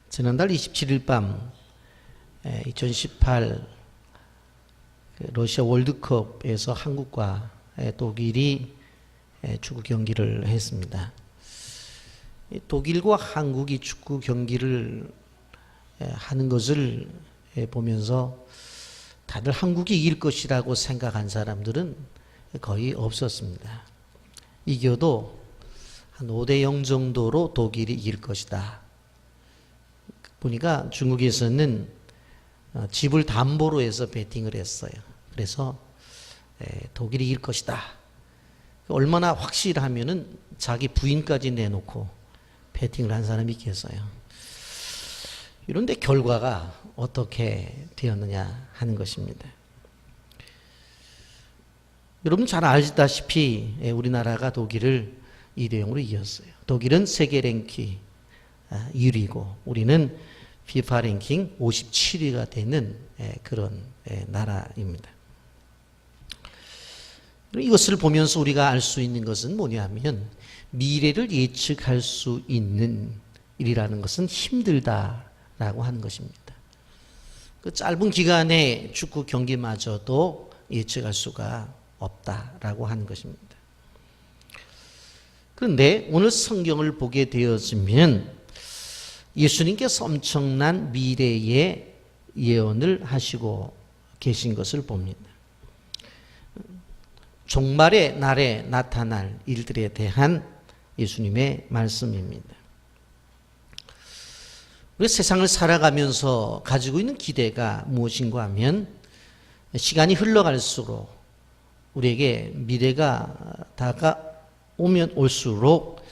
지난달 27일 밤 2018 러시아 월드컵에서 한국과 독일이 축구 경기를 했습니다. 독일과 한국이 축구 경기를 하는 것을 보면서 다들 한국이 이길 것이라고 생각한 사람들은 거의 없었습니다. 이겨도 한 5대0 정도로 독일이 이길 것이다. 보니까 중국에서는 집을 담보로 해서 베팅을 했어요. 그래서 독일이 이길 것이다. 얼마나 확실하면은 자기 부인까지 내놓고 베팅을 한 사람이 있겠어요. 이런데 결과가 어떻게 되었느냐 하는 것입니다. 여러분 잘 아시다시피 우리나라가 독일을 2대0으로 이겼어요. 독일은 세계 랭킹 1위고 우리는 FIFA 랭킹 57위가 되는 그런 나라입니다. 이것을 보면서 우리가 알 수 있는 것은 뭐냐면 미래를 예측할 수 있는 일이라는 것은 힘들다라고 하는 것입니다. 그 짧은 기간의 축구 경기마저도 예측할 수가 없다라고 하는 것입니다. 그런데 오늘 성경을 보게 되어지면 예수님께서 엄청난 미래의 예언을 하시고 계신 것을 봅니다. 종말의 날에 나타날 일들에 대한 예수님의 말씀입니다. 우리 세상을 살아가면서 가지고 있는 기대가 무엇인가 하면 시간이 흘러갈수록 우리에게 미래가 다가오면 올수록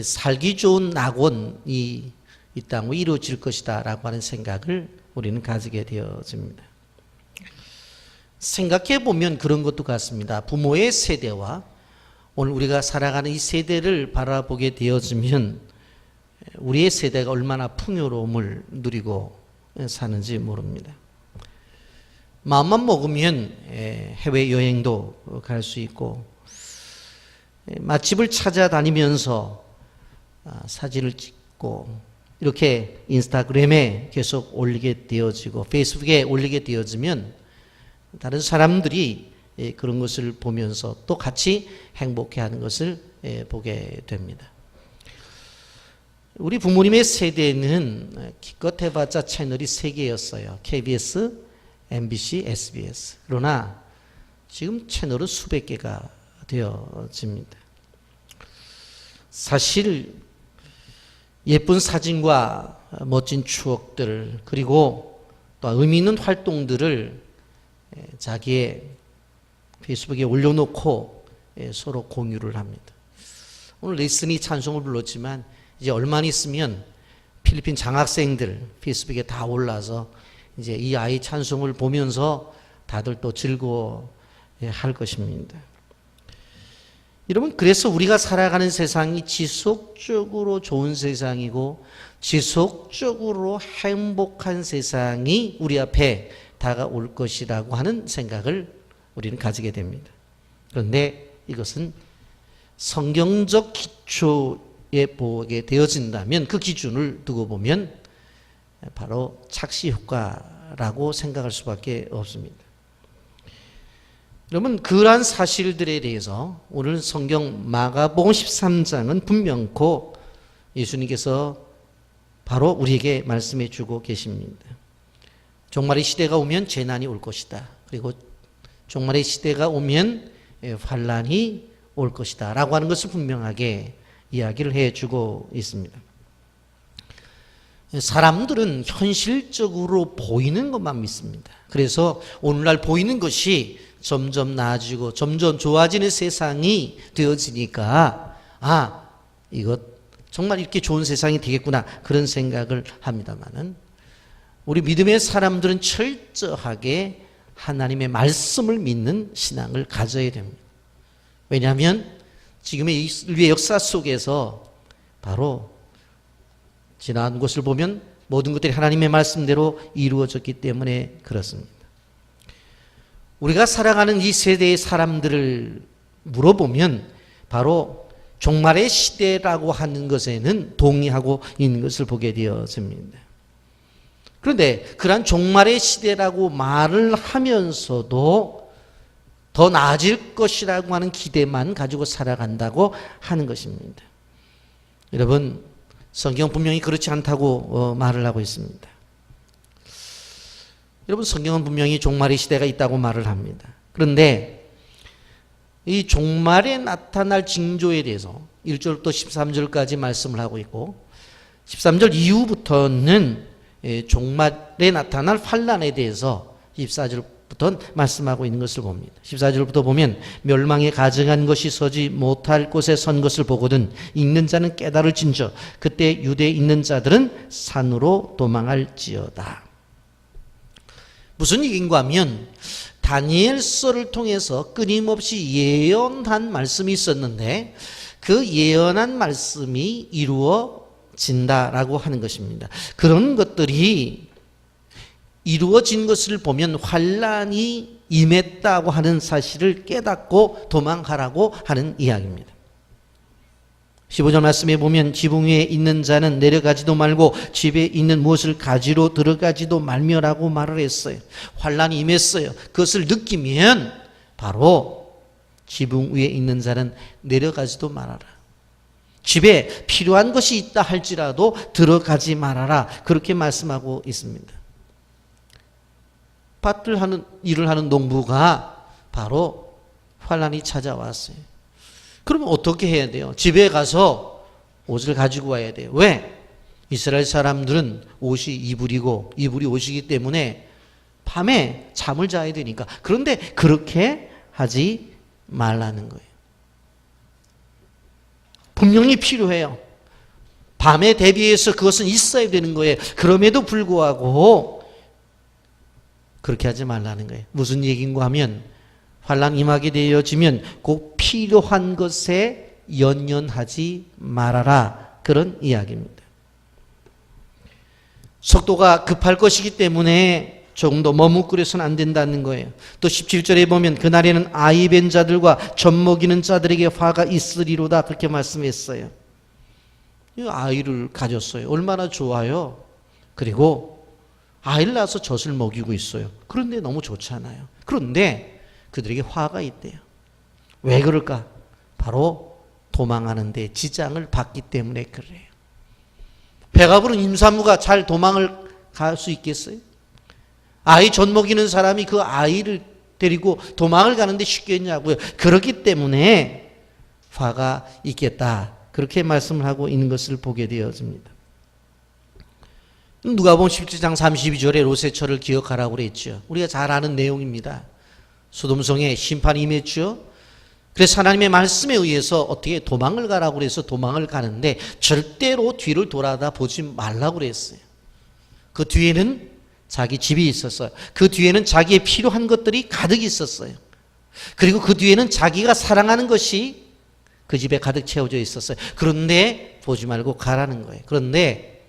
살기 좋은 낙원이 이 땅으로 이루어질 것이다 라고 하는 생각을 우리는 가지게 되어집니다. 생각해 보면 그런 것도 같습니다. 부모의 세대와 오늘 우리가 살아가는 이 세대를 바라보게 되어지면 우리의 세대가 얼마나 풍요로움을 누리고 사는지 모릅니다. 마음만 먹으면 해외여행도 갈 수 있고 맛집을 찾아다니면서 사진을 찍고 이렇게 인스타그램에 계속 올리게 되어지고 페이스북에 올리게 되어지면 다른 사람들이 그런 것을 보면서 또 같이 행복해하는 것을 보게 됩니다. 우리 부모님의 세대는 기껏 해봤자 채널이 3개였어요. KBS, MBC, SBS. 그러나 지금 채널은 수백 개가 되어집니다. 사실 예쁜 사진과 멋진 추억들 그리고 또 의미 있는 활동들을 자기의 페이스북에 올려놓고 서로 공유를 합니다. 오늘 레슨이 찬송을 불렀지만 이제 얼마 있으면 필리핀 장학생들 페이스북에 다 올라서 이제 이 아이 찬송을 보면서 다들 또 즐거워할 것입니다. 여러분 그래서 우리가 살아가는 세상이 지속적으로 좋은 세상이고 지속적으로 행복한 세상이 우리 앞에 다가올 것이라고 하는 생각을 우리는 가지게 됩니다. 그런데 이것은 성경적 기초에 보게 되어진다면 그 기준을 두고 보면 바로 착시효과라고 생각할 수밖에 없습니다. 여러분 그러한 사실들에 대해서 오늘 성경 마가복음 13장은 분명코 예수님께서 바로 우리에게 말씀해 주고 계십니다. 종말의 시대가 오면 재난이 올 것이다. 그리고 종말의 시대가 오면 환난이 올 것이다 라고 하는 것을 분명하게 이야기를 해주고 있습니다. 사람들은 현실적으로 보이는 것만 믿습니다. 그래서 오늘날 보이는 것이 점점 나아지고 점점 좋아지는 세상이 되어지니까 이것 정말 이렇게 좋은 세상이 되겠구나 그런 생각을 합니다만은 우리 믿음의 사람들은 철저하게 하나님의 말씀을 믿는 신앙을 가져야 됩니다. 왜냐하면 지금의 인류의 역사 속에서 바로 지난 것을 보면 모든 것들이 하나님의 말씀대로 이루어졌기 때문에 그렇습니다. 우리가 살아가는 이 세대의 사람들을 물어보면 바로 종말의 시대라고 하는 것에는 동의하고 있는 것을 보게 되어집니다. 그런데 그러한 종말의 시대라고 말을 하면서도 더 나아질 것이라고 하는 기대만 가지고 살아간다고 하는 것입니다. 여러분, 성경 분명히 그렇지 않다고 말을 하고 있습니다. 여러분, 성경은 분명히 종말의 시대가 있다고 말을 합니다. 그런데 이 종말에 나타날 징조에 대해서 1절부터 13절까지 말씀을 하고 있고 13절 이후부터는 종말에 나타날 환난에 대해서 14절부터 말씀하고 있는 것을 봅니다. 14절부터 보면 멸망에 가증한 것이 서지 못할 곳에 선 것을 보거든 읽는 자는 깨달을진저 그때 유대에 있는 자들은 산으로 도망할지어다. 무슨 얘기인가 하면 다니엘서를 통해서 끊임없이 예언한 말씀이 있었는데 그 예언한 말씀이 이루어진다라고 하는 것입니다. 그런 것들이 이루어진 것을 보면 환난이 임했다고 하는 사실을 깨닫고 도망하라고 하는 이야기입니다. 15절 말씀에 보면 지붕 위에 있는 자는 내려가지도 말고 집에 있는 무엇을 가지러 들어가지도 말며라고 말을 했어요. 환난이 임했어요. 그것을 느끼면 바로 지붕 위에 있는 자는 내려가지도 말아라. 집에 필요한 것이 있다 할지라도 들어가지 말아라. 그렇게 말씀하고 있습니다. 밭을 하는 일을 하는 농부가 바로 환난이 찾아왔어요. 그러면 어떻게 해야 돼요? 집에 가서 옷을 가지고 와야 돼요. 왜? 이스라엘 사람들은 옷이 이불이고 이불이 옷이기 때문에 밤에 잠을 자야 되니까. 그런데 그렇게 하지 말라는 거예요. 분명히 필요해요. 밤에 대비해서 그것은 있어야 되는 거예요. 그럼에도 불구하고 그렇게 하지 말라는 거예요. 무슨 얘기인가 하면 환난 임하게 되어지면 꼭 필요한 것에 연연하지 말아라. 그런 이야기입니다. 속도가 급할 것이기 때문에 조금 더 머뭇거려서는 안 된다는 거예요. 또 17절에 보면 그날에는 아이 뵌 자들과 젖 먹이는 자들에게 화가 있으리로다. 그렇게 말씀했어요. 아이를 가졌어요. 얼마나 좋아요. 그리고 아이를 낳아서 젖을 먹이고 있어요. 그런데 너무 좋잖아요. 그런데 그들에게 화가 있대요. 왜 그럴까? 바로 도망하는데 지장을 받기 때문에 그래요. 배가 부른 임산부가 잘 도망을 갈 수 있겠어요? 아이 젖 먹이는 사람이 그 아이를 데리고 도망을 가는데 쉽겠냐고요. 그렇기 때문에 화가 있겠다. 그렇게 말씀을 하고 있는 것을 보게 되어집니다. 누가복음 17장 32절에 롯의 기억하라고 그랬죠. 우리가 잘 아는 내용입니다. 소돔성에 심판이 임했죠. 그래서 하나님의 말씀에 의해서 어떻게 도망을 가라고 그래서 도망을 가는데 절대로 뒤를 돌아다 보지 말라고 그랬어요. 그 뒤에는 자기 집이 있었어요. 그 뒤에는 자기의 필요한 것들이 가득 있었어요. 그리고 그 뒤에는 자기가 사랑하는 것이 그 집에 가득 채워져 있었어요. 그런데 보지 말고 가라는 거예요. 그런데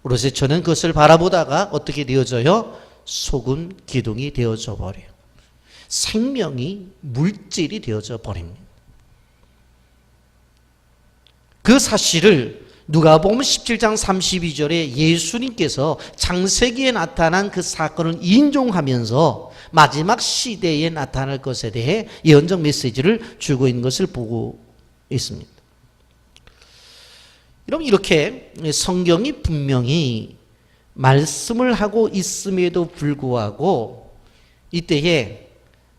롯의 처는 그것을 바라보다가 어떻게 되어져요? 소금 기둥이 되어져 버려요. 생명이 물질이 되어져 버립니다. 그 사실을 누가복음 17장 32절에 예수님께서 창세기에 나타난 그 사건을 인용하면서 마지막 시대에 나타날 것에 대해 예언적 메시지를 주고 있는 것을 보고 있습니다. 여러분, 이렇게 성경이 분명히 말씀을 하고 있음에도 불구하고 이때에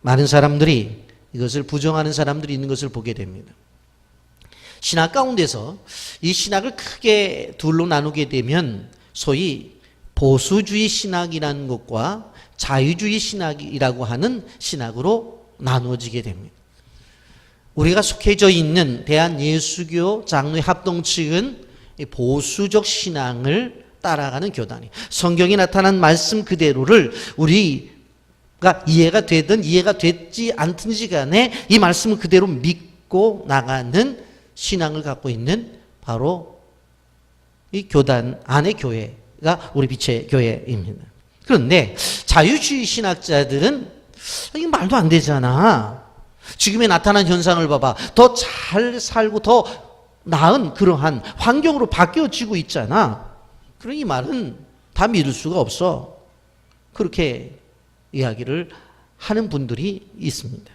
많은 사람들이 이것을 부정하는 사람들이 있는 것을 보게 됩니다. 신학 가운데서 이 신학을 크게 둘로 나누게 되면 소위 보수주의 신학이라는 것과 자유주의 신학이라고 하는 신학으로 나누어지게 됩니다. 우리가 속해져 있는 대한예수교 장로회 합동 측은 보수적 신앙을 따라가는 교단이에요. 성경에 나타난 말씀 그대로를 우리가 이해가 되든 이해가 됐지 않든지 간에 이 말씀을 그대로 믿고 나가는 신앙을 갖고 있는 바로 이 교단 안의 교회가 우리 빛의 교회입니다. 그런데 자유주의 신학자들은 이게 말도 안 되잖아. 지금에 나타난 현상을 봐봐. 더 잘 살고 더 나은 그러한 환경으로 바뀌어지고 있잖아. 그러니 이 말은 다 믿을 수가 없어. 그렇게 이야기를 하는 분들이 있습니다.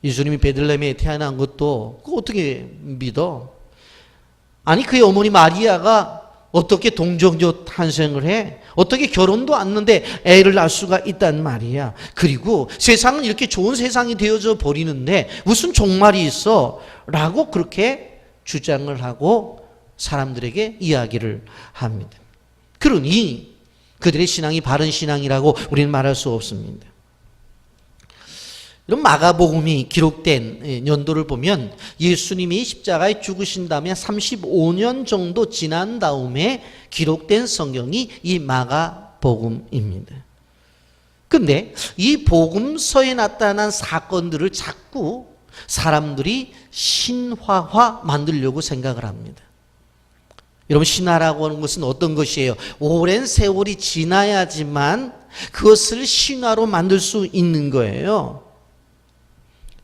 예수님이 베들레헴에 태어난 것도 그거 어떻게 믿어? 아니 그의 어머니 마리아가 어떻게 동정녀 탄생을 해? 어떻게 결혼도 안 했는데 애를 낳을 수가 있단 말이야. 그리고 세상은 이렇게 좋은 세상이 되어져 버리는데 무슨 종말이 있어? 라고 그렇게 주장을 하고 사람들에게 이야기를 합니다. 그러니 그들의 신앙이 바른 신앙이라고 우리는 말할 수 없습니다. 이런 마가복음이 기록된 연도를 보면 예수님이 십자가에 죽으신 다음에 35년 정도 지난 다음에 기록된 성경이 이 마가복음입니다. 근데 이 복음서에 나타난 사건들을 자꾸 사람들이 신화화 만들려고 생각을 합니다. 여러분, 신화라고 하는 것은 어떤 것이에요? 오랜 세월이 지나야지만 그것을 신화로 만들 수 있는 거예요.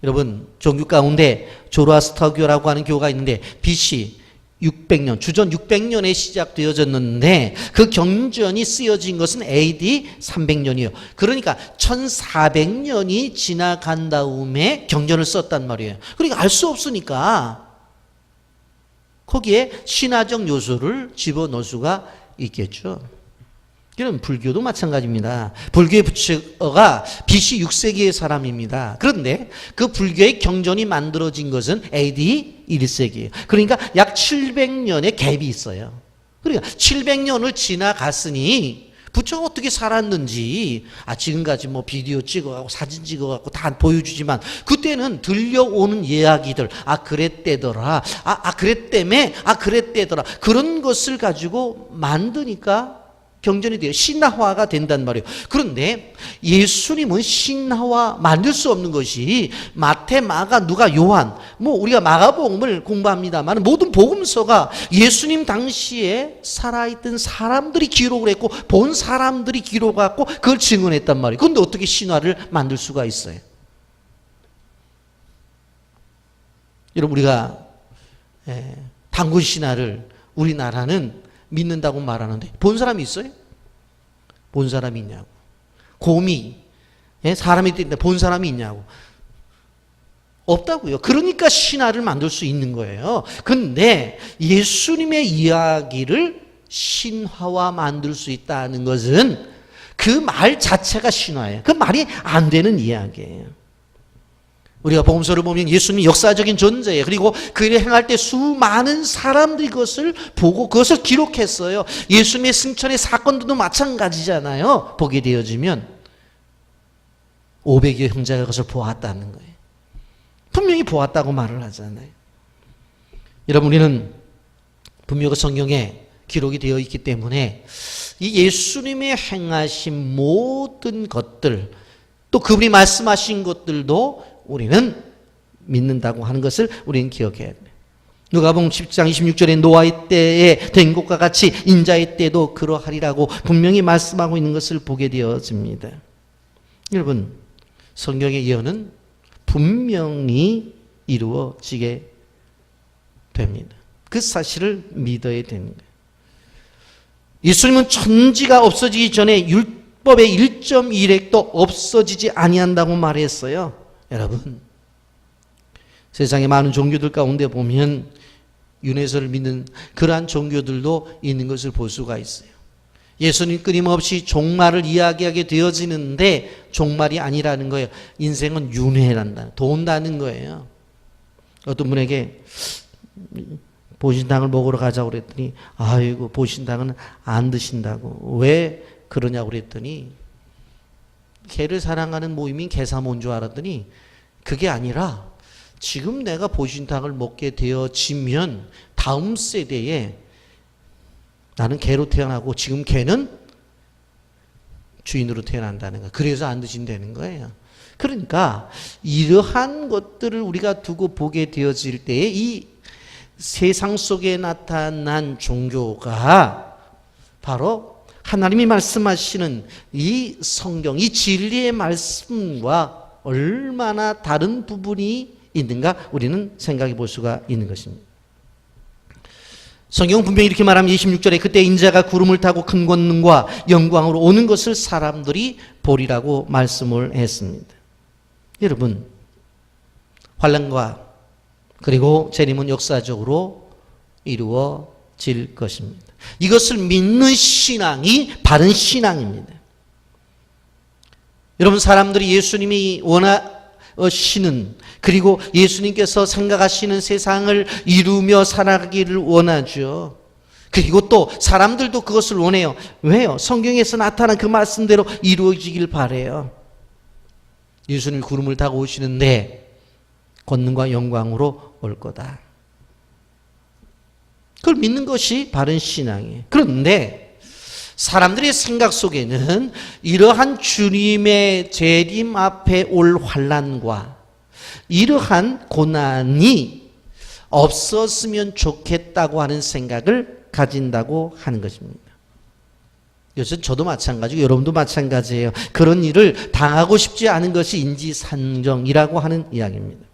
여러분, 종교 가운데 조로아스터교라고 하는 교가 있는데 BC 600년, 주전 600년에 시작되어졌는데 그 경전이 쓰여진 것은 AD 300년이에요. 그러니까 1400년이 지나간 다음에 경전을 썼단 말이에요. 그러니까 알 수 없으니까 거기에 신화적 요소를 집어넣을 수가 있겠죠. 이런 불교도 마찬가지입니다. 불교의 부처가 BC 6세기의 사람입니다. 그런데 그 불교의 경전이 만들어진 것은 AD 1세기예요. 그러니까 약 700년의 갭이 있어요. 그러니까 700년을 지나갔으니 부처가 어떻게 살았는지 지금까지 뭐 비디오 찍어갖고 사진 찍어갖고 다 보여주지만 그때는 들려오는 이야기들 그랬대더라 그랬다며 그랬대더라 그런 것을 가지고 만드니까 경전이 돼요. 신화화가 된단 말이에요. 그런데 예수님은 신화화 만들 수 없는 것이 마태, 마가, 누가, 요한 우리가 마가복음을 공부합니다만 모든 복음서가 예수님 당시에 살아있던 사람들이 기록을 했고 본 사람들이 기록하고 그걸 증언했단 말이에요. 그런데 어떻게 신화를 만들 수가 있어요? 여러분, 우리가 단군 신화를 우리나라는 믿는다고 말하는데 본 사람이 있어요? 본 사람이 있냐고. 곰이 사람이 있는데 본 사람이 있냐고. 없다고요. 그러니까 신화를 만들 수 있는 거예요. 근데 예수님의 이야기를 신화화 만들 수 있다는 것은 그 말 자체가 신화예요. 그 말이 안 되는 이야기예요. 우리가 복음서를 보면 예수님이 역사적인 존재예요. 그리고 그를 행할 때 수많은 사람들이 그것을 보고 그것을 기록했어요. 예수님의 승천의 사건들도 마찬가지잖아요. 보게 되어지면 500여 형제가 그것을 보았다는 거예요. 분명히 보았다고 말을 하잖아요. 여러분, 우리는 분명히 그 성경에 기록이 되어 있기 때문에 이 예수님의 행하신 모든 것들 또 그분이 말씀하신 것들도 우리는 믿는다고 하는 것을 우리는 기억해야 돼요. 누가복음 10장 26절에 노아의 때에 된 것과 같이 인자의 때도 그러하리라고 분명히 말씀하고 있는 것을 보게 되어집니다. 여러분, 성경의 예언은 분명히 이루어지게 됩니다. 그 사실을 믿어야 되는 거예요. 예수님은 천지가 없어지기 전에 율법의 1.1획도 없어지지 아니한다고 말했어요. 여러분, 세상의 많은 종교들 가운데 보면 윤회설을 믿는 그러한 종교들도 있는 것을 볼 수가 있어요. 예수님 끊임없이 종말을 이야기하게 되어지는데 종말이 아니라는 거예요. 인생은 윤회란다. 돈다는 거예요. 어떤 분에게 보신탕을 먹으러 가자고 그랬더니 아이고 보신탕은 안 드신다고. 왜 그러냐고 그랬더니 개를 사랑하는 모임인 개사모인 줄 알았더니 그게 아니라 지금 내가 보신탕을 먹게 되어지면 다음 세대에 나는 개로 태어나고 지금 개는 주인으로 태어난다는 거예요. 그래서 안 드신다는 거예요. 그러니까 이러한 것들을 우리가 두고 보게 되어질 때에 이 세상 속에 나타난 종교가 바로 하나님이 말씀하시는 이 성경, 이 진리의 말씀과 얼마나 다른 부분이 있는가 우리는 생각해 볼 수가 있는 것입니다. 성경은 분명히 이렇게 말합니다. 26절에 그때 인자가 구름을 타고 큰 권능과 영광으로 오는 것을 사람들이 보리라고 말씀을 했습니다. 여러분, 환난과 그리고 재림은 역사적으로 이루어질 것입니다. 이것을 믿는 신앙이 바른 신앙입니다. 여러분, 사람들이 예수님이 원하시는 그리고 예수님께서 생각하시는 세상을 이루며 살아가기를 원하죠. 그리고 또 사람들도 그것을 원해요. 왜요? 성경에서 나타난 그 말씀대로 이루어지길 바라요. 예수님이 구름을 타고 오시는데 권능과 영광으로 올 거다. 그걸 믿는 것이 바른 신앙이에요. 그런데 사람들의 생각 속에는 이러한 주님의 재림 앞에 올 환난과 이러한 고난이 없었으면 좋겠다고 하는 생각을 가진다고 하는 것입니다. 요즘 저도 마찬가지고 여러분도 마찬가지예요. 그런 일을 당하고 싶지 않은 것이 인지상정이라고 하는 이야기입니다.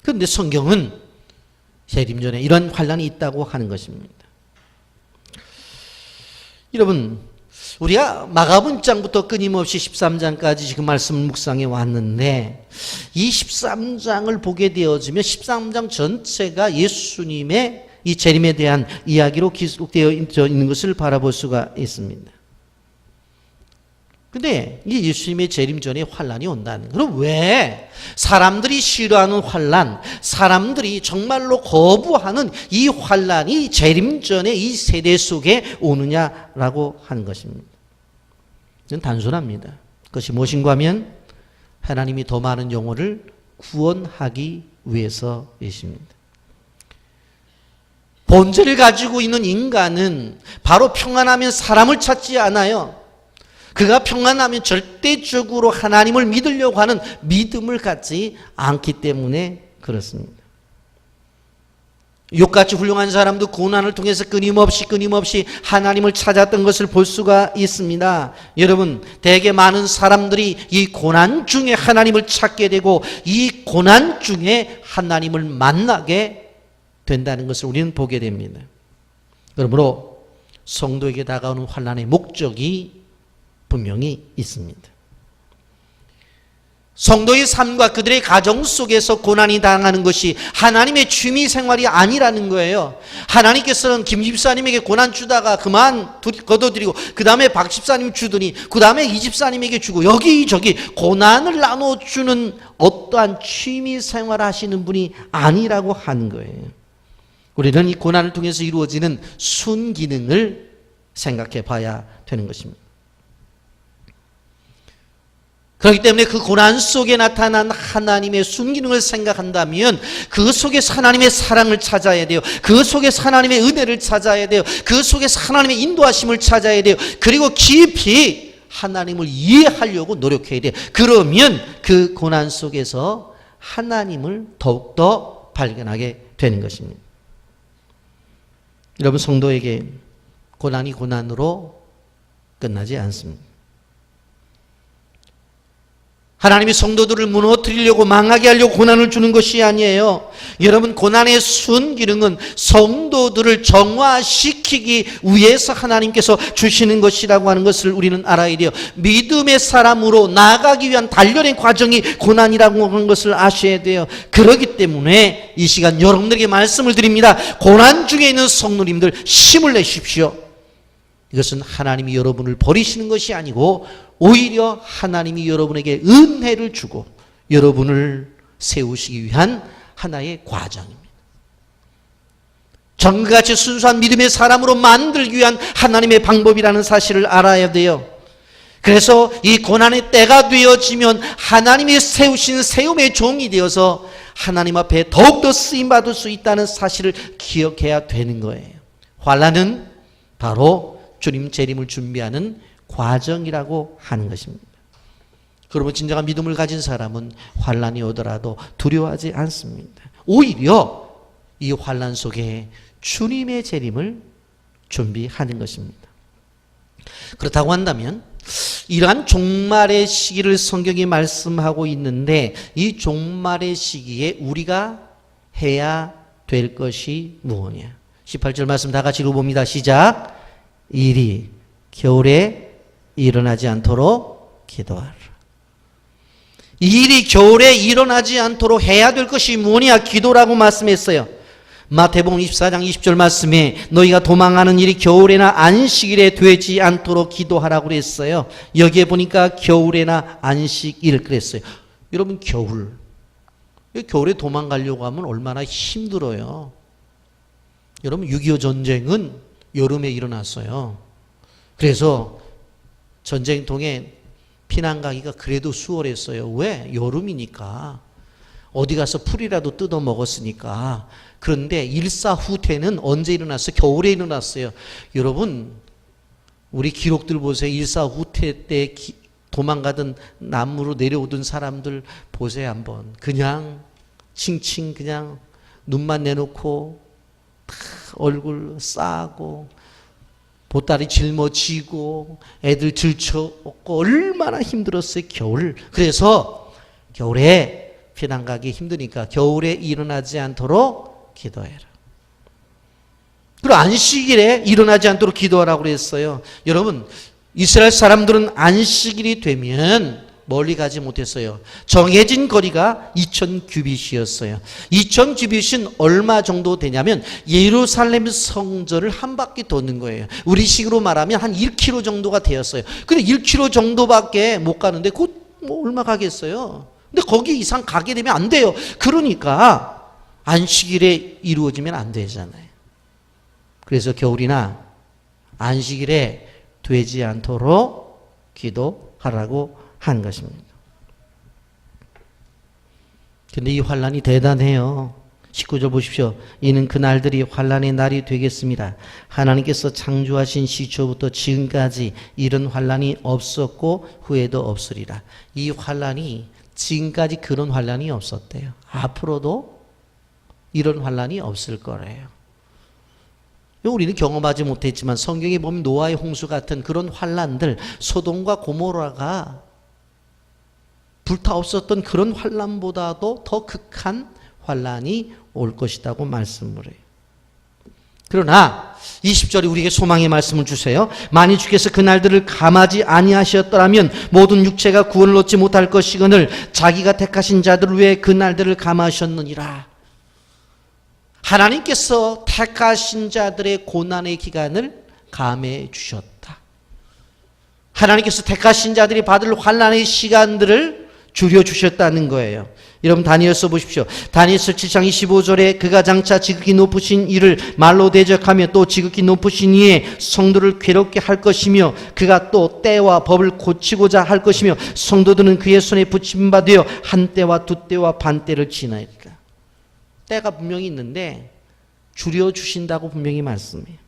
그런데 성경은 재림 전에 이런 환난이 있다고 하는 것입니다. 여러분, 우리가 마가복음장부터 끊임없이 13장까지 지금 말씀을 묵상해 왔는데 이 13장을 보게 되어지면 13장 전체가 예수님의 이 재림에 대한 이야기로 기록되어 있는 것을 바라볼 수가 있습니다. 근데 이 예수님의 재림 전에 환난이 온다는, 그럼 왜 사람들이 싫어하는 환난, 사람들이 정말로 거부하는 이 환난이 재림 전에 이 세대 속에 오느냐라고 하는 것입니다. 이건 단순합니다. 그것이 무엇인가 하면 하나님이 더 많은 영혼을 구원하기 위해서이십니다. 본질을 가지고 있는 인간은 바로 평안하면 사람을 찾지 않아요. 그가 평안하면 절대적으로 하나님을 믿으려고 하는 믿음을 갖지 않기 때문에 그렇습니다. 욥같이 훌륭한 사람도 고난을 통해서 끊임없이 하나님을 찾았던 것을 볼 수가 있습니다. 여러분, 되게 많은 사람들이 이 고난 중에 하나님을 찾게 되고 이 고난 중에 하나님을 만나게 된다는 것을 우리는 보게 됩니다. 그러므로 성도에게 다가오는 환난의 목적이 분명히 있습니다. 성도의 삶과 그들의 가정 속에서 고난이 당하는 것이 하나님의 취미 생활이 아니라는 거예요. 하나님께서는 김 집사님에게 고난 주다가 그만 거둬들이고 그 다음에 박 집사님 주더니 그 다음에 이 집사님에게 주고 여기저기 고난을 나눠주는 어떠한 취미 생활 하시는 분이 아니라고 하는 거예요. 우리는 이 고난을 통해서 이루어지는 순기능을 생각해 봐야 되는 것입니다. 그렇기 때문에 그 고난 속에 나타난 하나님의 순기능을 생각한다면 그 속에서 하나님의 사랑을 찾아야 돼요. 그 속에서 하나님의 은혜를 찾아야 돼요. 그 속에서 하나님의 인도하심을 찾아야 돼요. 그리고 깊이 하나님을 이해하려고 노력해야 돼요. 그러면 그 고난 속에서 하나님을 더욱더 발견하게 되는 것입니다. 여러분, 성도에게 고난이 고난으로 끝나지 않습니다. 하나님이 성도들을 무너뜨리려고 망하게 하려고 고난을 주는 것이 아니에요. 여러분, 고난의 순기능은 성도들을 정화시키기 위해서 하나님께서 주시는 것이라고 하는 것을 우리는 알아야 돼요. 믿음의 사람으로 나아가기 위한 단련의 과정이 고난이라고 하는 것을 아셔야 돼요. 그렇기 때문에 이 시간 여러분들에게 말씀을 드립니다. 고난 중에 있는 성도님들 힘을 내십시오. 이것은 하나님이 여러분을 버리시는 것이 아니고 오히려 하나님이 여러분에게 은혜를 주고 여러분을 세우시기 위한 하나의 과정입니다. 전같이 순수한 믿음의 사람으로 만들기 위한 하나님의 방법이라는 사실을 알아야 돼요. 그래서 이 고난의 때가 되어지면 하나님이 세우신 세움의 종이 되어서 하나님 앞에 더욱더 쓰임받을 수 있다는 사실을 기억해야 되는 거예요. 환난은 바로 주님 재림을 준비하는 과정이라고 하는 것입니다. 그러면 진정한 믿음을 가진 사람은 환난이 오더라도 두려워하지 않습니다. 오히려 이 환난 속에 주님의 재림을 준비하는 것입니다. 그렇다고 한다면 이러한 종말의 시기를 성경이 말씀하고 있는데 이 종말의 시기에 우리가 해야 될 것이 무엇이냐. 18절 말씀 다 같이 읽어봅니다. 시작. 일이 겨울에 일어나지 않도록 기도하라. 이 일이 겨울에 일어나지 않도록 해야 될 것이 무엇이냐? 기도라고 말씀했어요. 마태복음 24장 20절 말씀에 너희가 도망하는 일이 겨울에나 안식일에 되지 않도록 기도하라고 그랬어요. 여기에 보니까 겨울에나 안식일 그랬어요. 여러분 겨울에 도망가려고 하면 얼마나 힘들어요. 여러분 6.25 전쟁은 여름에 일어났어요. 그래서 전쟁통에 피난 가기가 그래도 수월했어요. 왜? 여름이니까. 어디 가서 풀이라도 뜯어 먹었으니까. 그런데 일사후퇴는 언제 일어났어요? 겨울에 일어났어요. 여러분 우리 기록들 보세요. 일사후퇴 때 도망가던 남으로 내려오던 사람들 보세요 한번. 그냥 칭칭 그냥 눈만 내놓고 얼굴 싸고 보따리 짊어지고 애들 들쳐업고 얼마나 힘들었어요 겨울. 그래서 겨울에 피난 가기 힘드니까 겨울에 일어나지 않도록 기도해라. 그리고 안식일에 일어나지 않도록 기도하라고 그랬어요. 여러분 이스라엘 사람들은 안식일이 되면 멀리 가지 못했어요. 정해진 거리가 2000규빗이었어요. 2000규빗은 얼마 정도 되냐면 예루살렘 성전을 한 바퀴 도는 거예요. 우리 식으로 말하면 한 1km 정도가 되었어요. 근데 1km 정도밖에 못 가는데 그 뭐 얼마 가겠어요. 근데 거기 이상 가게 되면 안 돼요. 그러니까 안식일에 이루어지면 안 되잖아요. 그래서 겨울이나 안식일에 되지 않도록 기도하라고 한 것입니다. 근데 이 환란이 대단해요. 19절 보십시오. 이는 그 날들이 환란의 날이 되겠습니다. 하나님께서 창조하신 시초부터 지금까지 이런 환란이 없었고 후에도 없으리라. 이 환란이 지금까지 그런 환란이 없었대요. 앞으로도 이런 환란이 없을 거래요. 우리는 경험하지 못했지만 성경에 보면 노아의 홍수 같은 그런 환란들, 소돔과 고모라가 불타없었던 그런 환란보다도 더 극한 환란이 올 것이라고 말씀을 해요. 그러나 20절에 우리에게 소망의 말씀을 주세요. 만일 주께서 그 날들을 감하지 아니하셨더라면 모든 육체가 구원을 얻지 못할 것이거늘 자기가 택하신 자들을 위해 그 날들을 감하셨느니라. 하나님께서 택하신 자들의 고난의 기간을 감해 주셨다. 하나님께서 택하신 자들이 받을 환난의 시간들을 줄여주셨다는 거예요. 여러분 다니엘서 보십시오. 다니엘서 7장 25절에 그가 장차 지극히 높으신 이를 말로 대적하며 또 지극히 높으신 이의 성도를 괴롭게 할 것이며 그가 또 때와 법을 고치고자 할 것이며 성도들은 그의 손에 붙임받으어 한 때와 두 때와 반 때를 지나리라. 때가 분명히 있는데 줄여주신다고 분명히 말씀해요.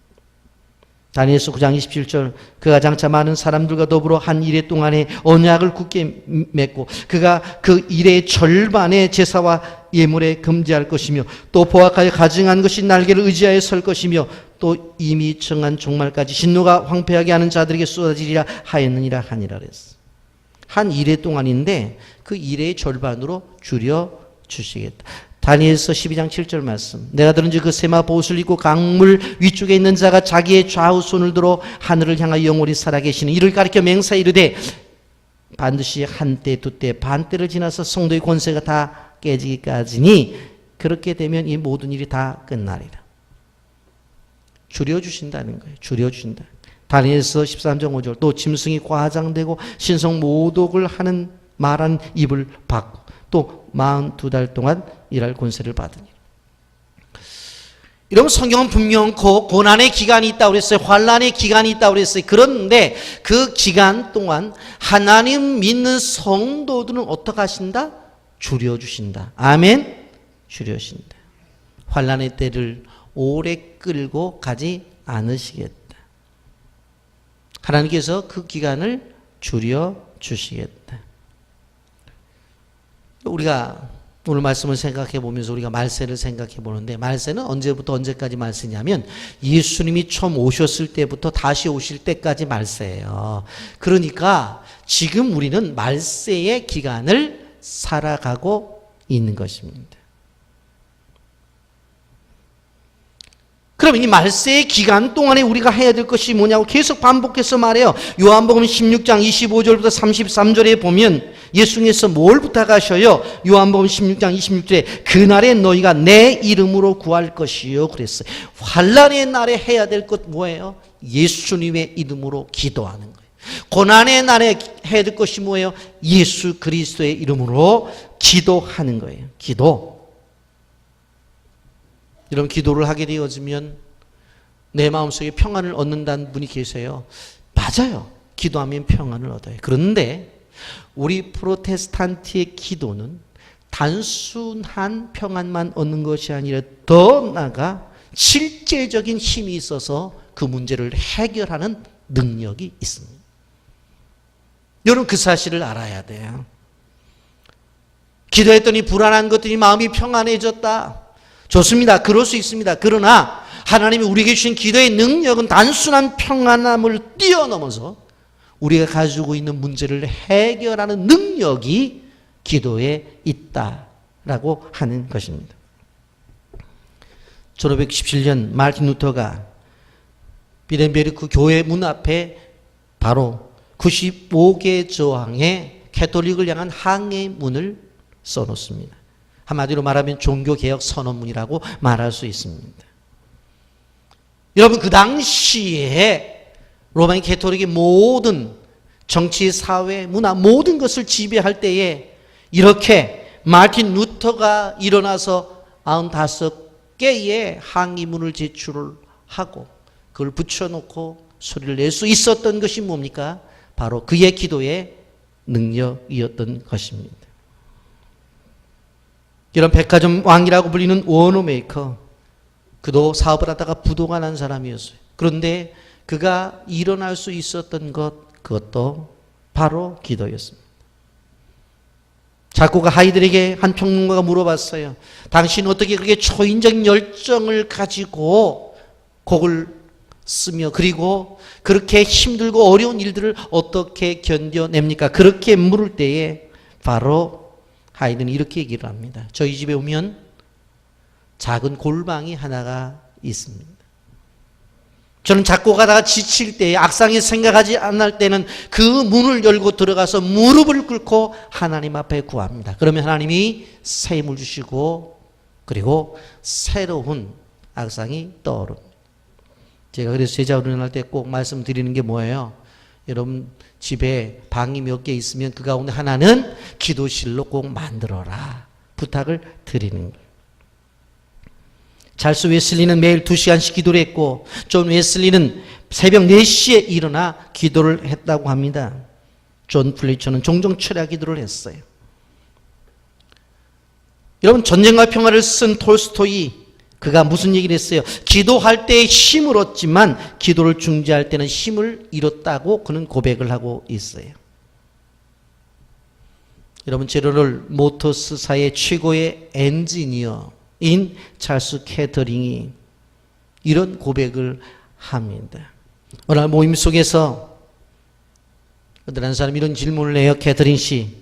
다니엘서 9장 27절 그가 장차 많은 사람들과 더불어 한 일해 동안에 언약을 굳게 맺고 그가 그 일의 절반의 제사와 예물에 금지할 것이며 또 보악하여 가증한 것이 날개를 의지하여 설 것이며 또 이미 정한 종말까지 진노가 황폐하게 하는 자들에게 쏟아지리라 하였느니라 하니라 그랬어. 한 일해 동안인데 그 일의 절반으로 줄여주시겠다. 다니엘서 12장 7절 말씀. 내가 들은즉 그 세마 보옷을 입고 강물 위쪽에 있는 자가 자기의 좌우 손을 들어 하늘을 향하여 영원히 살아계시는 이를 가리켜 맹사 이르되 반드시 한때 두때 반때를 지나서 성도의 권세가 다 깨지기까지니 그렇게 되면 이 모든 일이 다 끝나리라. 줄여주신다는 거예요. 줄여주신다. 다니엘서 13장 5절 또 짐승이 과장되고 신성 모독을 하는 말한 입을 받고 또 42달 동안 일할 권세를 받으니. 여러분 성경은 분명코 고난의 기간이 있다고 그랬어요. 환난의 기간이 있다고 그랬어요. 그런데 그 기간 동안 하나님 믿는 성도들은 어떻게 하신다? 줄여주신다. 아멘? 줄여주신다. 환난의 때를 오래 끌고 가지 않으시겠다. 하나님께서 그 기간을 줄여주시겠다. 우리가 오늘 말씀을 생각해 보면서 우리가 말세를 생각해 보는데, 말세는 언제부터 언제까지 말세냐면 예수님이 처음 오셨을 때부터 다시 오실 때까지 말세예요. 그러니까 지금 우리는 말세의 기간을 살아가고 있는 것입니다. 그럼 이 말세의 기간 동안에 우리가 해야 될 것이 뭐냐고 계속 반복해서 말해요. 요한복음 16장 25절부터 33절에 보면 예수님께서 뭘 부탁하셔요? 요한복음 16장 26절에 그날에 너희가 내 이름으로 구할 것이요 그랬어요. 환난의 날에 해야 될 것 뭐예요? 예수님의 이름으로 기도하는 거예요. 고난의 날에 해야 될 것이 뭐예요? 예수 그리스도의 이름으로 기도하는 거예요. 기도. 이런 기도를 하게 되어지면 내 마음속에 평안을 얻는다는 분이 계세요. 맞아요. 기도하면 평안을 얻어요. 그런데 우리 프로테스탄트의 기도는 단순한 평안만 얻는 것이 아니라 더 나아가 실제적인 힘이 있어서 그 문제를 해결하는 능력이 있습니다. 여러분 그 사실을 알아야 돼요. 기도했더니 불안한 것들이 마음이 평안해졌다. 좋습니다. 그럴 수 있습니다. 그러나 하나님이 우리에게 주신 기도의 능력은 단순한 평안함을 뛰어넘어서 우리가 가지고 있는 문제를 해결하는 능력이 기도에 있다라고 하는 것입니다. 1517년 마르틴 루터가 비렌베르크 교회 문 앞에 바로 95개 저항의 캐톨릭을 향한 항해문을 써놓습니다. 한마디로 말하면 종교개혁 선언문이라고 말할 수 있습니다. 여러분 그 당시에 로마인 캐톨릭의 모든 정치, 사회, 문화 모든 것을 지배할 때에 이렇게 마르틴 루터가 일어나서 95개의 항의문을 제출을 하고 그걸 붙여놓고 소리를 낼 수 있었던 것이 뭡니까? 바로 그의 기도의 능력이었던 것입니다. 이런 백화점 왕이라고 불리는 워너 메이커, 그도 사업을 하다가 부도가 난 사람이었어요. 그런데 그가 일어날 수 있었던 것, 그것도 바로 기도였습니다. 작곡가 하이들에게 한 평론가가 물어봤어요. 당신은 어떻게 그렇게 초인적인 열정을 가지고 곡을 쓰며 그리고 그렇게 힘들고 어려운 일들을 어떻게 견뎌냅니까? 그렇게 물을 때에 바로 하이든이 이렇게 얘기를 합니다. 저희 집에 오면 작은 골방이 하나가 있습니다. 저는 작곡하다가 지칠 때, 악상에 생각하지 않을 때는 그 문을 열고 들어가서 무릎을 꿇고 하나님 앞에 구합니다. 그러면 하나님이 새 힘을 주시고 그리고 새로운 악상이 떠오릅니다. 제가 그래서 제자 훈련할 때 꼭 말씀드리는 게 뭐예요? 여러분 집에 방이 몇 개 있으면 그 가운데 하나는 기도실로 꼭 만들어라 부탁을 드리는 거예요. 찰스 웨슬리는 매일 2시간씩 기도를 했고 존 웨슬리는 새벽 4시에 일어나 기도를 했다고 합니다. 존 플리처는 종종 철야 기도를 했어요. 여러분 전쟁과 평화를 쓴 톨스토이, 그가 무슨 얘기를 했어요? 기도할 때 힘을 얻지만 기도를 중지할 때는 힘을 잃었다고 그는 고백을 하고 있어요. 여러분 제너럴 모터스사의 최고의 엔지니어인 찰스 캐터링이 이런 고백을 합니다. 어느 날 모임 속에서 어떤 한 사람이 이런 질문을 해요. 캐터링 씨,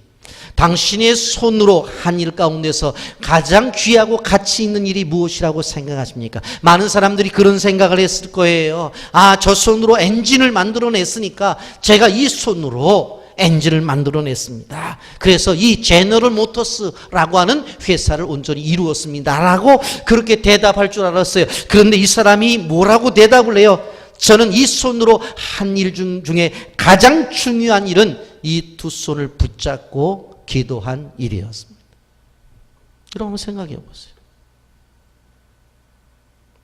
당신의 손으로 한 일 가운데서 가장 귀하고 가치 있는 일이 무엇이라고 생각하십니까? 많은 사람들이 그런 생각을 했을 거예요. 아, 저 손으로 엔진을 만들어냈으니까 제가 이 손으로 엔진을 만들어냈습니다. 그래서 이 제너럴 모터스라고 하는 회사를 온전히 이루었습니다. 라고 그렇게 대답할 줄 알았어요. 그런데 이 사람이 뭐라고 대답을 해요? 저는 이 손으로 한 일 중에 가장 중요한 일은 이 두 손을 붙잡고 기도한 일이었습니다. 여러분 생각해 보세요.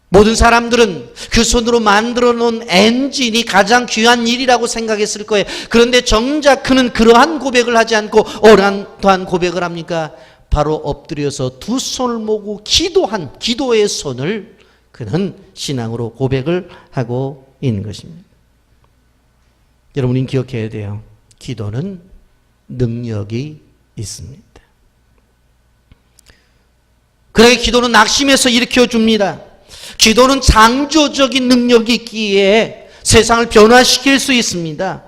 모든 사람들은 그 손으로 만들어 놓은 엔진이 가장 귀한 일이라고 생각했을 거예요. 그런데 정작 그는 그러한 고백을 하지 않고 어떠한 고백을 합니까? 바로 엎드려서 두 손을 모으고 기도한 기도의 손을 그는 신앙으로 고백을 하고 있는 것입니다. 여러분이 기억해야 돼요. 기도는 능력이 있습니다. 그래, 기도는 낙심해서 일으켜줍니다. 기도는 창조적인 능력이 있기에 세상을 변화시킬 수 있습니다.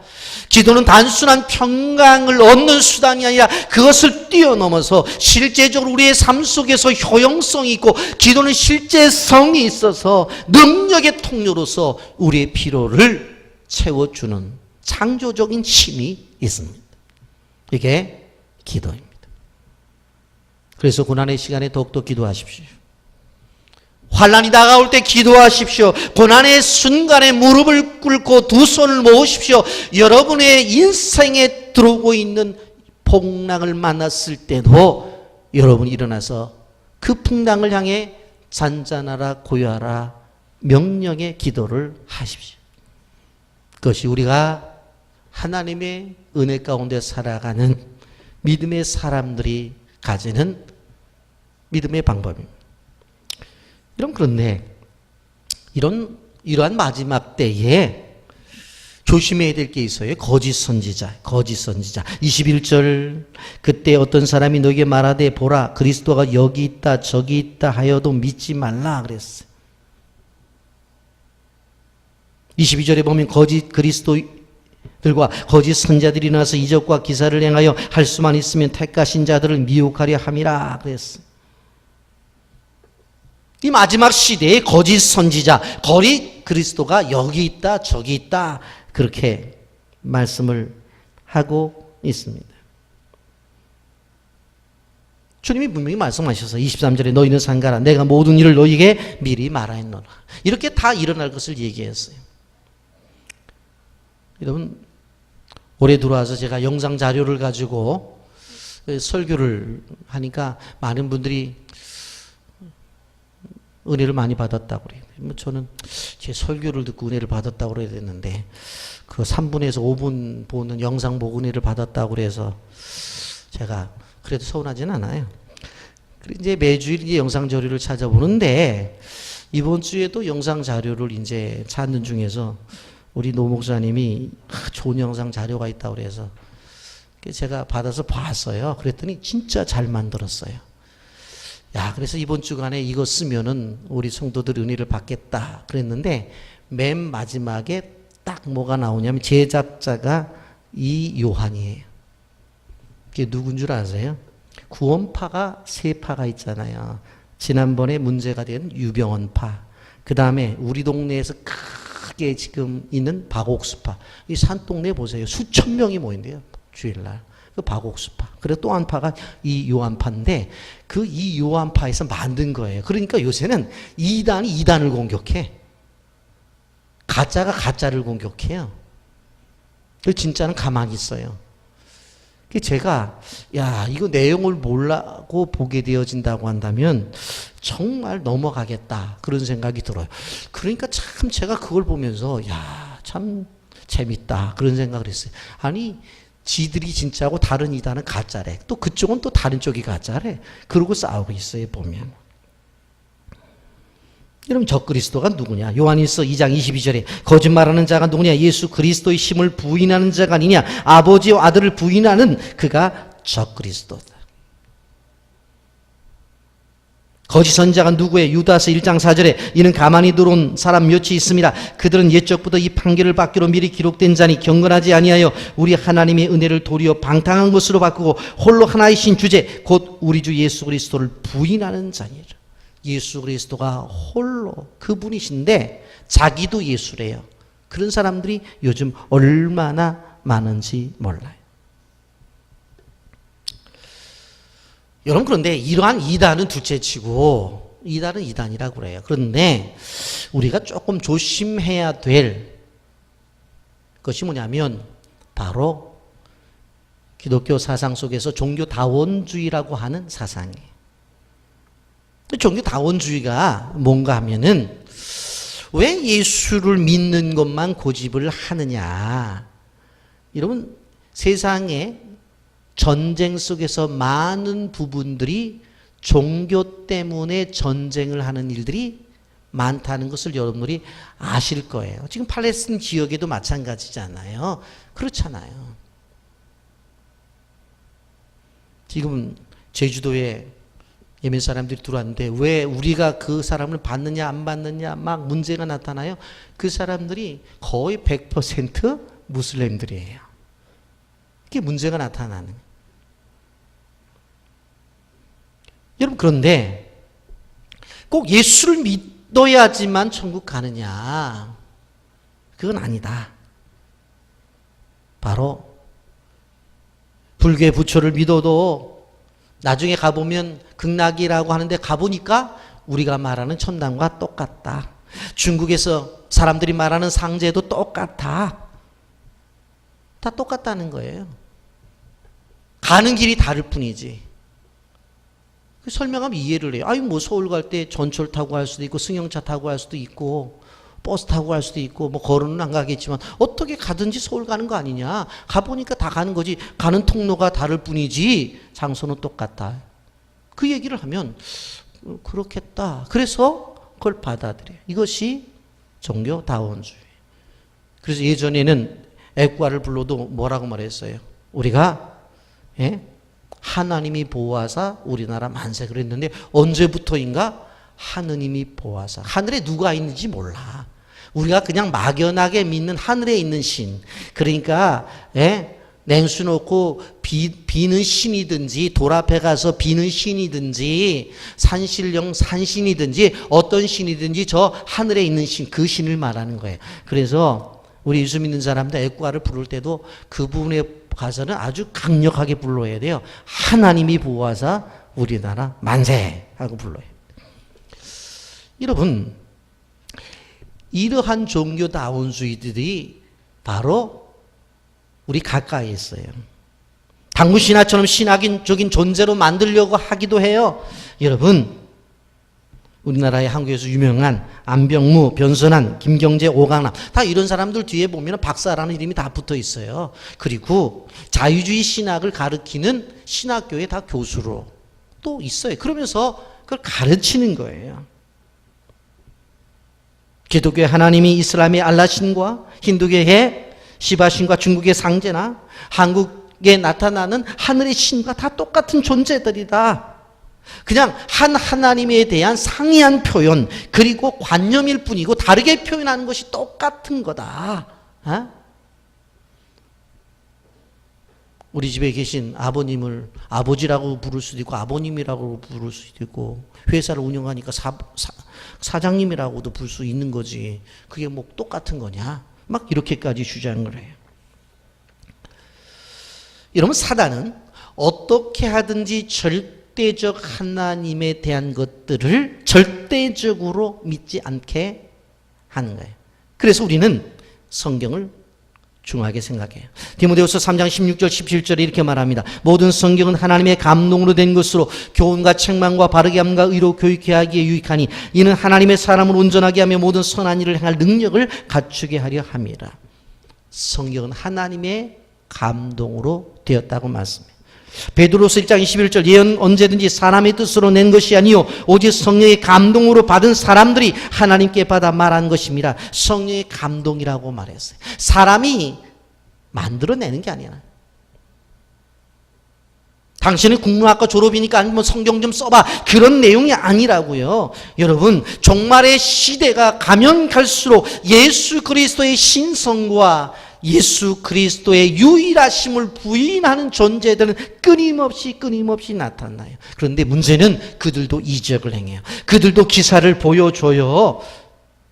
기도는 단순한 평강을 얻는 수단이 아니라 그것을 뛰어넘어서 실제적으로 우리의 삶 속에서 효용성이 있고, 기도는 실제성이 있어서 능력의 통로로서 우리의 필요를 채워주는 창조적인 힘이 있습니다. 이게 기도입니다. 그래서 고난의 시간에 더욱더 기도하십시오. 환난이 다가올 때 기도하십시오. 고난의 순간에 무릎을 꿇고 두 손을 모으십시오. 여러분의 인생에 들어오고 있는 풍랑을 만났을 때도 여러분이 일어나서 그 풍랑을 향해 잔잔하라 고요하라 명령의 기도를 하십시오. 그것이 우리가 하나님의 은혜 가운데 살아가는 믿음의 사람들이 가지는 믿음의 방법입니다. 그런데 이러한 마지막 때에 조심해야 될 게 있어요. 거짓 선지자. 21절, 그때 어떤 사람이 너에게 말하되 보라 그리스도가 여기 있다 저기 있다 하여도 믿지 말라 그랬어요. 22절에 보면 거짓 그리스도들과 거짓 선자들이 나서 이적과 기사를 행하여 할 수만 있으면 택하신 자들을 미혹하려 함이라 그랬어요. 이 마지막 시대의 거짓 선지자, 거짓 그리스도가 여기 있다 저기 있다 그렇게 말씀을 하고 있습니다. 주님이 분명히 말씀하셔서 23절에 너희는 상가라 내가 모든 일을 너희에게 미리 말하였노라. 이렇게 다 일어날 것을 얘기했어요. 여러분, 올해 들어와서 제가 영상 자료를 가지고 설교를 하니까 많은 분들이 은혜를 많이 받았다고 그래요. 저는 제 설교를 듣고 은혜를 받았다고 그래야 되는데, 그 3분에서 5분 보는 영상 보고 은혜를 받았다고 그래서 제가 그래도 서운하진 않아요. 이제 매주일 이제 영상 자료를 찾아보는데, 이번 주에도 영상 자료를 이제 찾는 중에서 우리 노 목사님이 좋은 영상 자료가 있다고 그래서 제가 받아서 봤어요. 그랬더니 진짜 잘 만들었어요. 그래서 이번 주간에 이거 쓰면은 우리 성도들 은혜를 받겠다 그랬는데, 맨 마지막에 딱 뭐가 나오냐면 제작자가 이 요한이에요. 그게 누군 줄 아세요? 구원파가 세 파가 있잖아요. 지난번에 문제가 된 유병원파, 그 다음에 우리 동네에서 크게 지금 있는 박옥수파. 이 산동네 보세요. 수천 명이 모인대요, 주일날. 그 박옥수파. 그리고 또 한 파가 이 요한파인데, 그 이 요한파에서 만든 거예요. 그러니까 요새는 이단이 이단을 공격해. 가짜가 가짜를 공격해요. 진짜는 가만히 있어요. 제가 이거 내용을 몰라고 보게 되어진다고 한다면 정말 넘어가겠다 그런 생각이 들어요. 그러니까 참 제가 그걸 보면서 참 재밌다 그런 생각을 했어요. 아니, 지들이 진짜고 다른 이단은 가짜래. 또 그쪽은 또 다른 쪽이 가짜래. 그러고 싸우고 있어요, 보면. 여러분, 적그리스도가 누구냐? 요한일서 2장 22절에 거짓말하는 자가 누구냐? 예수 그리스도의 힘을 부인하는 자가 아니냐? 아버지와 아들을 부인하는 그가 적그리스도다. 거짓 선지자가 누구예요? 유다서 1장 4절에 이는 가만히 들어온 사람 몇이 있습니다. 그들은 옛적부터 이 판결을 받기로 미리 기록된 자니 경건하지 아니하여 우리 하나님의 은혜를 도리어 방탕한 것으로 바꾸고 홀로 하나이신 주제 곧 우리 주 예수 그리스도를 부인하는 자니라. 예수 그리스도가 홀로 그분이신데 자기도 예수래요. 그런 사람들이 요즘 얼마나 많은지 몰라요. 여러분, 그런데 이러한 이단은 둘째치고 이단은 이단이라고 그래요. 그런데 우리가 조금 조심해야 될 것이 뭐냐면 바로 기독교 사상 속에서 종교다원주의라고 하는 사상이에요. 종교다원주의가 뭔가 하면은 왜 예수를 믿는 것만 고집을 하느냐. 여러분, 세상에 전쟁 속에서 많은 부분들이 종교 때문에 전쟁을 하는 일들이 많다는 것을 여러분들이 아실 거예요. 지금 팔레스틴 지역에도 마찬가지잖아요. 그렇잖아요. 지금 제주도에 예멘 사람들이 들어왔는데 왜 우리가 그 사람을 받느냐 안 받느냐 막 문제가 나타나요. 그 사람들이 거의 100% 무슬림들이에요. 이게 문제가 나타나는 거예요. 여러분, 그런데 꼭 예수를 믿어야지만 천국 가느냐? 그건 아니다. 바로 불교의 부처를 믿어도 나중에 가보면 극락이라고 하는데 가보니까 우리가 말하는 천당과 똑같다. 중국에서 사람들이 말하는 상제도 똑같아. 다 똑같다는 거예요. 가는 길이 다를 뿐이지. 설명하면 이해를 해요. 아니 뭐 서울 갈 때 전철 타고 갈 수도 있고 승용차 타고 갈 수도 있고 버스 타고 갈 수도 있고 뭐 걸어는 안 가겠지만 어떻게 가든지 서울 가는 거 아니냐. 가보니까 다 가는 거지. 가는 통로가 다를 뿐이지 장소는 똑같다. 그 얘기를 하면 그렇겠다. 그래서 그걸 받아들여요. 이것이 종교 다원주의. 그래서 예전에는 애국가를 불러도 뭐라고 말했어요. 우리가 하나님이 보호하사 우리나라 만세 그랬는데 언제부터인가 하느님이 보호하사. 하늘에 누가 있는지 몰라. 우리가 그냥 막연하게 믿는 하늘에 있는 신. 그러니까 냉수 놓고 비는 신이든지 돌 앞에 가서 비는 신이든지 산신령 산신이든지 어떤 신이든지 저 하늘에 있는 신, 그 신을 말하는 거예요. 그래서 우리 예수 믿는 사람들 애국가를 부를 때도 그 부분에 가서는 아주 강력하게 불러야 돼요. 하나님이 보호하사 우리나라 만세 하고 불러요. 여러분, 이러한 종교 다원주의들이 바로 우리 가까이에 있어요. 당군 신화처럼 신학적인 존재로 만들려고 하기도 해요. 여러분, 우리나라의 한국에서 유명한 안병무, 변선한, 김경재, 오강남 다 이런 사람들 뒤에 보면 박사라는 이름이 다 붙어 있어요. 그리고 자유주의 신학을 가르치는 신학교에 다 교수로 또 있어요. 그러면서 그걸 가르치는 거예요. 기독교의 하나님이 이슬람의 알라신과 힌두교의 시바신과 중국의 상제나 한국에 나타나는 하늘의 신과 다 똑같은 존재들이다. 그냥 한 하나님에 대한 상이한 표현 그리고 관념일 뿐이고 다르게 표현하는 것이 똑같은 거다. 우리 집에 계신 아버님을 아버지라고 부를 수도 있고 아버님이라고 부를 수도 있고 회사를 운영하니까 사장님이라고도 부를 수 있는 거지. 그게 뭐 똑같은 거냐? 막 이렇게까지 주장을 해요. 여러분, 사단은 어떻게 하든지 절대적 하나님에 대한 것들을 절대적으로 믿지 않게 하는 거예요. 그래서 우리는 성경을 중요하게 생각해요. 디모데후서 3장 16절 17절에 이렇게 말합니다. 모든 성경은 하나님의 감동으로 된 것으로 교훈과 책망과 바르게 함과 의로 교육케 하기에 유익하니 이는 하나님의 사람을 온전하게 하며 모든 선한 일을 행할 능력을 갖추게 하려 함이라. 성경은 하나님의 감동으로 되었다고 말씀해요. 베드로서 1장 21절 예언 언제든지 사람의 뜻으로 낸 것이 아니요 오직 성령의 감동으로 받은 사람들이 하나님께 받아 말한 것입니다. 성령의 감동이라고 말했어요. 사람이 만들어내는 게 아니야. 당신은 국문학과 졸업이니까 뭐 성경 좀 써봐 그런 내용이 아니라고요. 여러분, 종말의 시대가 가면 갈수록 예수 그리스도의 신성과 예수 그리스도의 유일하심을 부인하는 존재들은 끊임없이 나타나요. 그런데 문제는 그들도 이적을 행해요. 그들도 기사를 보여줘요.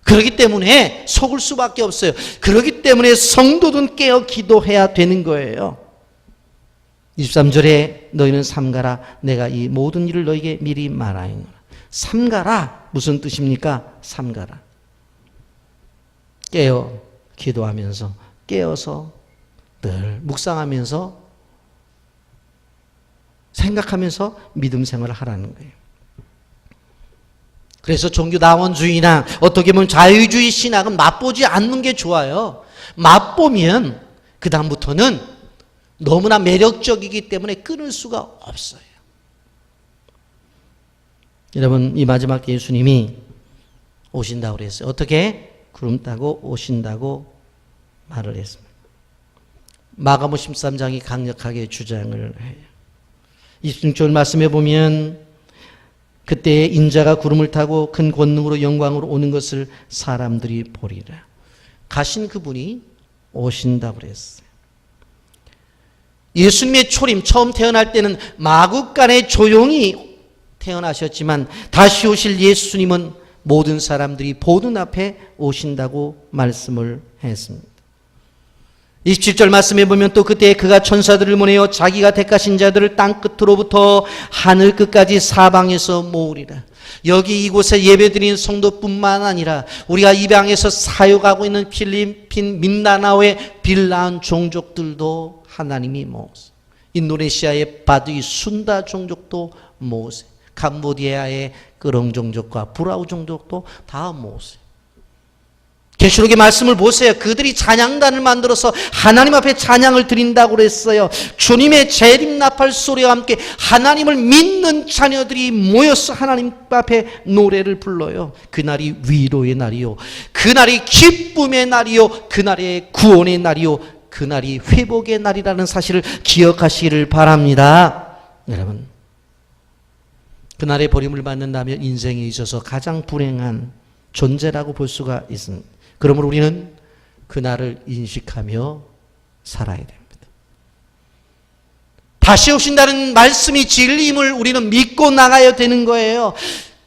그렇기 때문에 속을 수밖에 없어요. 그렇기 때문에 성도는 깨어 기도해야 되는 거예요. 23절에 너희는 삼가라 내가 이 모든 일을 너희에게 미리 말하노라. 삼가라 무슨 뜻입니까? 삼가라. 깨어 기도하면서 깨어서 늘 묵상하면서 생각하면서 믿음 생활을 하라는 거예요. 그래서 종교다원주의나 어떻게 보면 자유주의 신학은 맛보지 않는 게 좋아요. 맛보면 그 다음부터는 너무나 매력적이기 때문에 끊을 수가 없어요. 여러분, 이 마지막 때 예수님이 오신다고 그랬어요. 어떻게? 구름 타고 오신다고 말을 했습니다. 마가복음 13장이 강력하게 주장을 해요. 26절 말씀해 보면 그때 인자가 구름을 타고 큰 권능으로 영광으로 오는 것을 사람들이 보리라. 가신 그분이 오신다고 그랬어요. 예수님의 초림, 처음 태어날 때는 마구간에 조용히 태어나셨지만 다시 오실 예수님은 모든 사람들이 보는 앞에 오신다고 말씀을 했습니다. 27절 말씀에 보면 또 그때 그가 천사들을 보내어 자기가 택하신 자들을 땅 끝으로부터 하늘 끝까지 사방에서 모으리라. 여기 이곳에 예배드리는 성도뿐만 아니라 우리가 입양에서 사역하고 있는 필리핀 민다나오의 빌라한 종족들도 하나님이 모으세요. 인도네시아의 바두이 순다 종족도 모으세요. 캄보디아의 끄렁 종족과 브라우 종족도 다 모으세요. 계시록의 말씀을 보세요. 그들이 찬양단을 만들어서 하나님 앞에 찬양을 드린다고 그랬어요. 주님의 재림 나팔 소리와 함께 하나님을 믿는 자녀들이 모여서 하나님 앞에 노래를 불러요. 그날이 위로의 날이요, 그날이 기쁨의 날이요, 그날이 구원의 날이요, 그날이 회복의 날이라는 사실을 기억하시기를 바랍니다. 여러분, 그날의 버림을 받는다면 인생에 있어서 가장 불행한 존재라고 볼 수가 있습니다. 그러므로 우리는 그날을 인식하며 살아야 됩니다. 다시 오신다는 말씀이 진리임을 우리는 믿고 나가야 되는 거예요.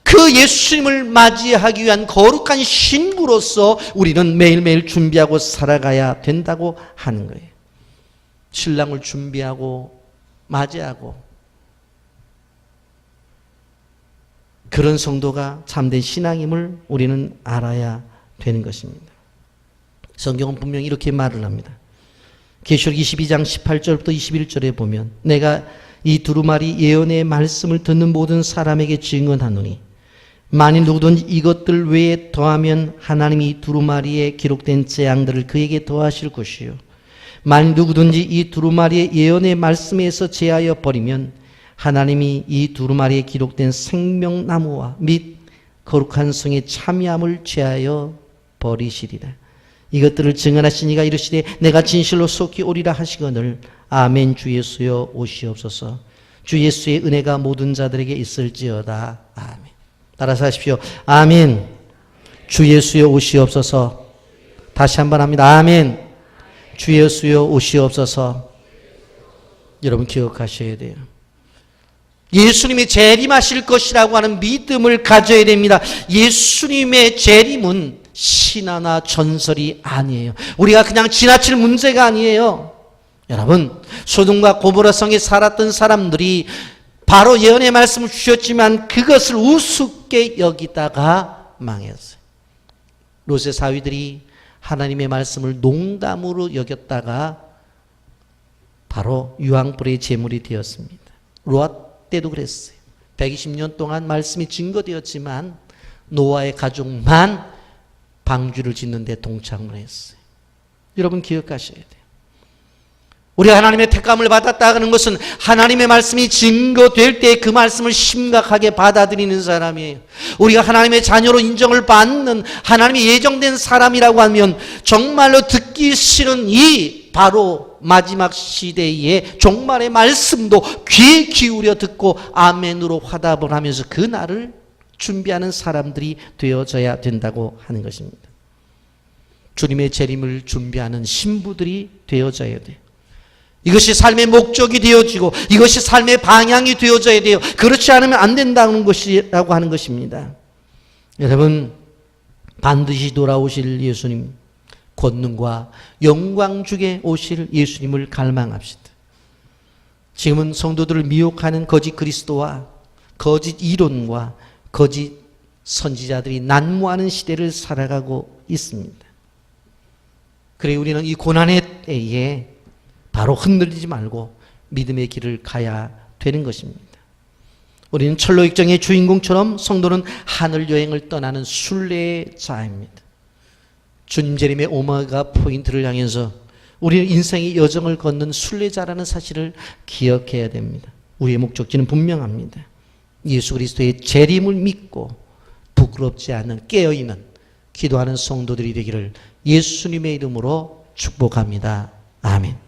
그 예수님을 맞이하기 위한 거룩한 신부로서 우리는 매일매일 준비하고 살아가야 된다고 하는 거예요. 신랑을 준비하고 맞이하고, 그런 성도가 참된 신앙임을 우리는 알아야 되는 것입니다. 성경은 분명히 이렇게 말을 합니다. 계시록 22장 18절부터 21절에 보면 내가 이 두루마리 예언의 말씀을 듣는 모든 사람에게 증언하노니 만일 누구든지 이것들 외에 더하면 하나님이 두루마리에 기록된 재앙들을 그에게 더하실 것이요 만일 누구든지 이 두루마리의 예언의 말씀에서 제하여 버리면 하나님이 이 두루마리에 기록된 생명나무와 및 거룩한 성의 참여함을 제하여 버리시리라. 이것들을 증언하신 이가 이르시되 내가 진실로 속히 오리라 하시거늘 아멘. 주 예수여 오시옵소서. 주 예수의 은혜가 모든 자들에게 있을지어다. 아멘. 따라서 하십시오. 아멘. 주 예수여 오시옵소서. 다시 한번 합니다. 아멘. 주 예수여 오시옵소서. 여러분 기억하셔야 돼요. 예수님이 재림하실 것이라고 하는 믿음을 가져야 됩니다. 예수님의 재림은 신화나 전설이 아니에요. 우리가 그냥 지나칠 문제가 아니에요. 여러분, 소돔과 고모라 성에 살았던 사람들이 바로 예언의 말씀을 주셨지만 그것을 우습게 여기다가 망했어요. 롯의 사위들이 하나님의 말씀을 농담으로 여겼다가 바로 유황불의 제물이 되었습니다. 롯 때도 그랬어요. 120년 동안 말씀이 증거되었지만 노아의 가족만 방주를 짓는 데 동참을 했어요. 여러분 기억하셔야 돼요. 우리가 하나님의 택감을 받았다 하는 것은 하나님의 말씀이 증거될 때 그 말씀을 심각하게 받아들이는 사람이에요. 우리가 하나님의 자녀로 인정을 받는 하나님이 예정된 사람이라고 하면 정말로 듣기 싫은 이 바로 마지막 시대의 종말의 말씀도 귀 기울여 듣고 아멘으로 화답을 하면서 그 날을 준비하는 사람들이 되어져야 된다고 하는 것입니다. 주님의 재림을 준비하는 신부들이 되어져야 돼요. 이것이 삶의 목적이 되어지고 이것이 삶의 방향이 되어져야 돼요. 그렇지 않으면 안 된다는 것이라고 하는 것입니다. 여러분, 반드시 돌아오실 예수님, 권능과 영광 중에 오실 예수님을 갈망합시다. 지금은 성도들을 미혹하는 거짓 그리스도와 거짓 이론과 거짓 선지자들이 난무하는 시대를 살아가고 있습니다. 그래 우리는 이 고난의 때에 바로 흔들리지 말고 믿음의 길을 가야 되는 것입니다. 우리는 철로역정의 주인공처럼 성도는 하늘 여행을 떠나는 순례자입니다. 주님 재림의 오마가 포인트를 향해서 우리는 인생의 여정을 걷는 순례자라는 사실을 기억해야 됩니다. 우리의 목적지는 분명합니다. 예수 그리스도의 재림을 믿고 부끄럽지 않은 깨어있는 기도하는 성도들이 되기를 예수님의 이름으로 축복합니다. 아멘.